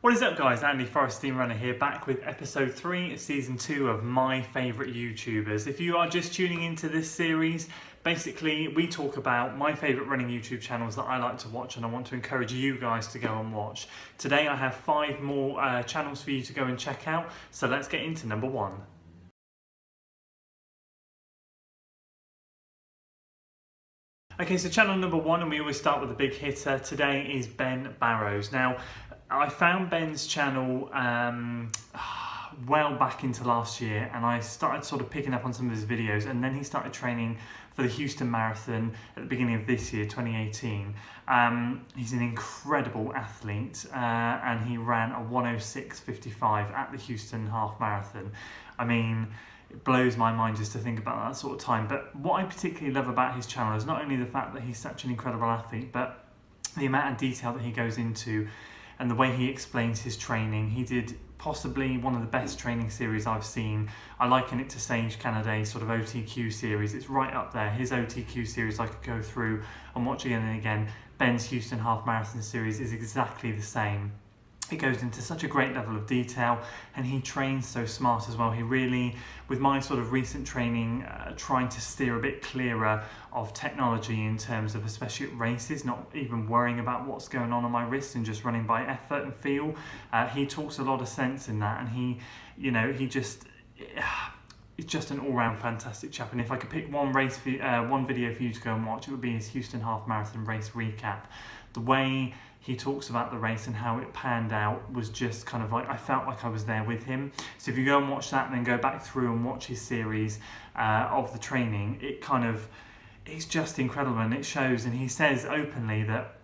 What is up guys, Andy Forrestine Runner here, back with episode 3 of season 2 of My Favourite YouTubers. If you are just tuning into this series, basically we talk about my favourite running YouTube channels that I like to watch and I want to encourage you guys to go and watch. Today I have 5 more channels for you to go and check out, so let's get into number 1. Okay, so channel number 1, and we always start with a big hitter, today is Ben Barrows. Now, I found Ben's channel well back into last year, and I started sort of picking up on some of his videos, and then he started training for the Houston Marathon at the beginning of this year, 2018. He's an incredible athlete, and he ran a 1:06:55 at the Houston Half Marathon. I mean, it blows my mind just to think about that sort of time. But what I particularly love about his channel is not only the fact that he's such an incredible athlete, but the amount of detail that he goes into and the way he explains his training. He did possibly one of the best training series I've seen. I liken it to Sage Canada's sort of OTQ series. It's right up there. His OTQ series I could go through and watch again and again. Ben's Houston Half Marathon series is exactly the same. It goes into such a great level of detail, and he trains so smart as well. He really, with my sort of recent training, trying to steer a bit clearer of technology in terms of, especially at races, not even worrying about what's going on my wrist and just running by effort and feel. He talks a lot of sense in that, and he just, it's just an all-round fantastic chap. And if I could pick one video for you to go and watch, it would be his Houston Half Marathon race recap. The way he talks about the race and how it panned out was just kind of like, I felt like I was there with him. So if you go and watch that and then go back through and watch his series of the training, it's just incredible, and it shows. And he says openly that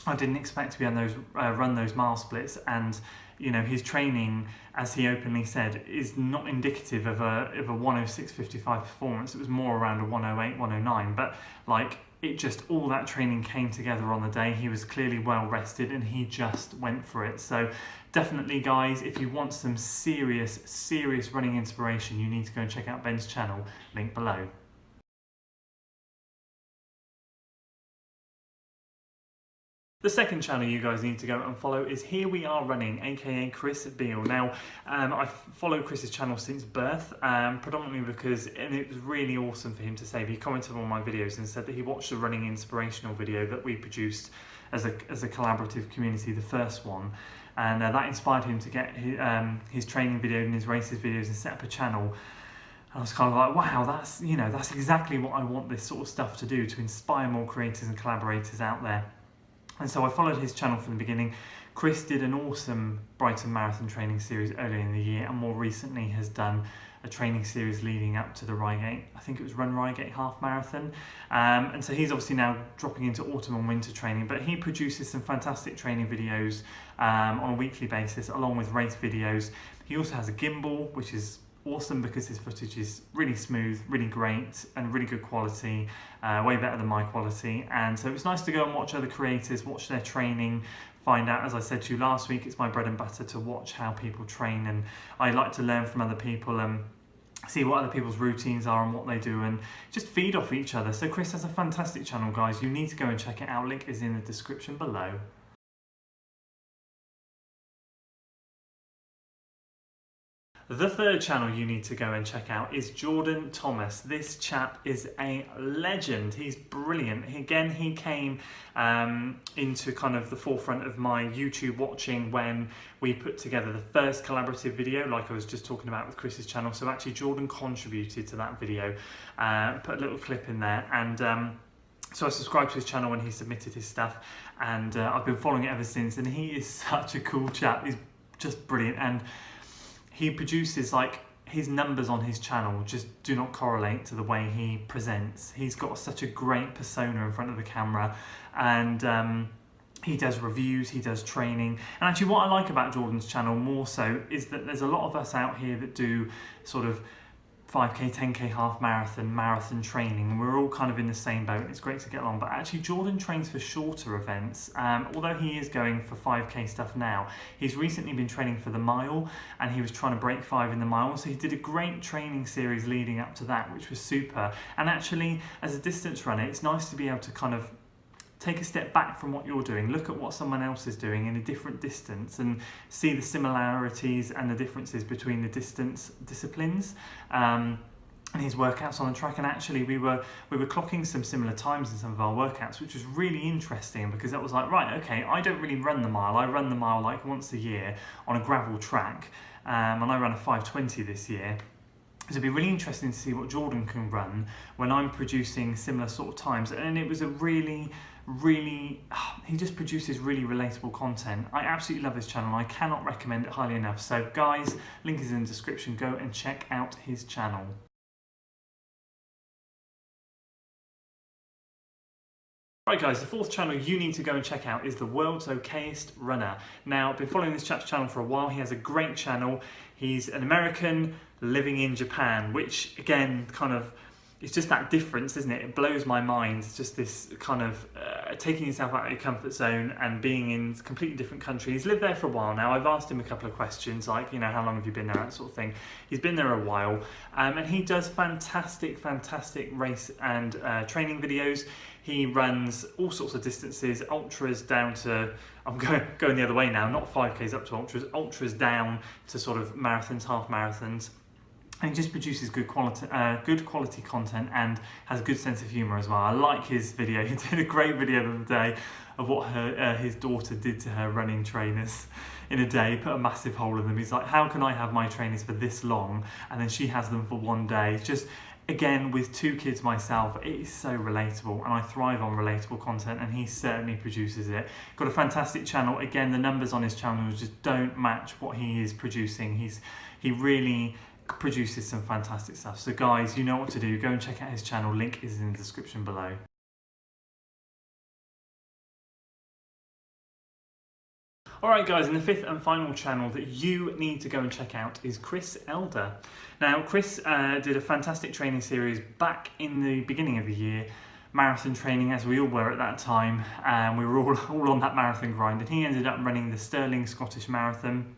I didn't expect to be on those run those mile splits, and his training, as he openly said, is not indicative of a 1:06:55 performance. It was more around a 1:08, 1:09, but like, it just, all that training came together on the day. He was clearly well rested and he just went for it. So definitely guys, if you want some serious running inspiration, you need to go and check out Ben's channel, link below. The second channel you guys need to go and follow is Here We Are Running, aka Chris Beale. Now, I've followed Chris's channel since birth, predominantly because, and it was really awesome for him to say, he commented on my videos and said that he watched the running inspirational video that we produced as a collaborative community, the first one, and that inspired him to get his training video and his races videos and set up a channel. I was kind of like, wow, that's exactly what I want this sort of stuff to do, to inspire more creators and collaborators out there. And so I followed his channel from the beginning. Chris did an awesome Brighton Marathon training series earlier in the year, and more recently has done a training series leading up to the Reigate, I think it was Run Reigate Half Marathon. And so he's obviously now dropping into autumn and winter training, but he produces some fantastic training videos on a weekly basis, along with race videos. He also has a gimbal, which is awesome because his footage is really smooth, really great, and really good quality, way better than my quality. And so it's nice to go and watch other creators, watch their training, find out, as I said to you last week, it's my bread and butter to watch how people train, and I like to learn from other people and see what other people's routines are and what they do, and just feed off each other. So Chris has a fantastic channel, guys. You need to go and check it out. Link is in the description below. The third channel you need to go and check out is Jordan Thomas. This chap is a legend. He's brilliant. Again, he came into kind of the forefront of my YouTube watching when we put together the first collaborative video, like I was just talking about with Chris's channel. So actually Jordan contributed to that video, put a little clip in there, and so I subscribed to his channel when he submitted his stuff, and I've been following it ever since, and he is such a cool chap. He's just brilliant, and he produces, like, his numbers on his channel just do not correlate to the way he presents. He's got such a great persona in front of the camera, and he does reviews, he does training. And actually what I like about Jordan's channel more so is that there's a lot of us out here that do sort of 5k, 10k half marathon training, and we're all kind of in the same boat. It's great to get along, but actually Jordan trains for shorter events. Although he is going for 5k stuff now, he's recently been training for the mile, and he was trying to break 5 in the mile, so he did a great training series leading up to that, which was super. And actually, as a distance runner, it's nice to be able to kind of take a step back from what you're doing, look at what someone else is doing in a different distance and see the similarities and the differences between the distance disciplines. And his workouts on the track, and actually we were clocking some similar times in some of our workouts, which was really interesting because that was like, right, okay, I don't really run the mile. I run the mile like once a year on a gravel track, and I ran a 5:20 this year. So it'd be really interesting to see what Jordan can run when I'm producing similar sort of times. And it was a really, he just produces really relatable content. I absolutely love his channel. I cannot recommend it highly enough. So guys, link is in the description. Go and check out his channel. Right guys, the fourth channel you need to go and check out is The World's Okayest Runner. Now, I've been following this chap's channel for a while. He has a great channel. He's an American living in Japan, which again, kind of, it's just that difference, isn't it? It blows my mind. It's just this kind of taking yourself out of your comfort zone and being in a completely different country. He's lived there for a while now. I've asked him a couple of questions, like, you know, how long have you been there, that sort of thing. He's been there a while, and he does fantastic race and training videos. He runs all sorts of distances, ultras down to, I'm going the other way now, not 5Ks up to ultras down to sort of marathons, half marathons. And he just produces good quality content and has a good sense of humour as well. I like his video. He did a great video the other day of what his daughter did to her running trainers in a day. He put a massive hole in them. He's like, how can I have my trainers for this long? And then she has them for one day. Just, again, with 2 kids myself, it is so relatable, and I thrive on relatable content, and he certainly produces it. Got a fantastic channel. Again, the numbers on his channel just don't match what he is producing. He really produces some fantastic stuff. So guys, you know what to do. Go and check out his channel. Link is in the description below. Alright guys, and the fifth and final channel that you need to go and check out is Chris Elder. Now Chris did a fantastic training series back in the beginning of the year, marathon training as we all were at that time, and we were all on that marathon grind, and he ended up running the Stirling Scottish Marathon.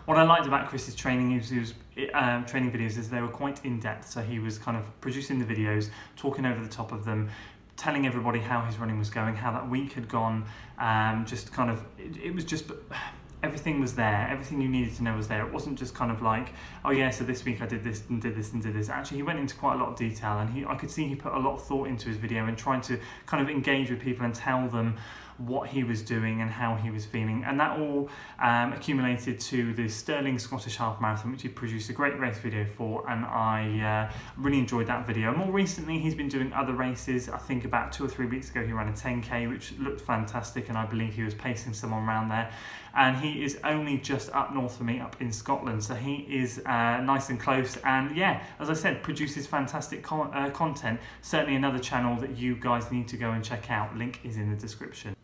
What I liked about Chris's training training videos is they were quite in-depth, so he was kind of producing the videos, talking over the top of them, telling everybody how his running was going, how that week had gone, just kind of, it was just, everything was there, everything you needed to know was there. It wasn't just kind of like, oh yeah, so this week I did this and did this and did this. Actually, he went into quite a lot of detail, and I could see he put a lot of thought into his video and trying to kind of engage with people and tell them what he was doing and how he was feeling, and that all accumulated to the Stirling Scottish Half Marathon, which he produced a great race video for, and I really enjoyed that video. More recently, he's been doing other races. I think about 2 or 3 weeks ago he ran a 10k, which looked fantastic, and I believe he was pacing someone around there. And he is only just up north of me, up in Scotland, so he is nice and close, and yeah, as I said, produces fantastic content. Certainly another channel that you guys need to go and check out. Link is in the description.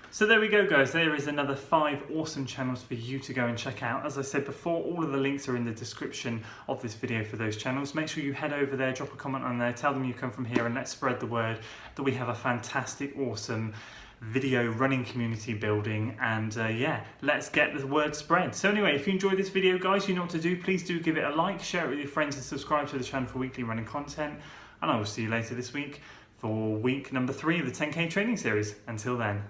So there we go guys, there is another 5 awesome channels for you to go and check out. As I said before, all of the links are in the description of this video for those channels. Make sure you head over there, drop a comment on there, tell them you come from here, and let's spread the word that we have a fantastic, awesome video running community building, and yeah, let's get the word spread. So anyway, if you enjoyed this video guys, you know what to do. Please do give it a like, share it with your friends, and subscribe to the channel for weekly running content, and I will see you later this week for week number 3 of the 10k training series. Until then.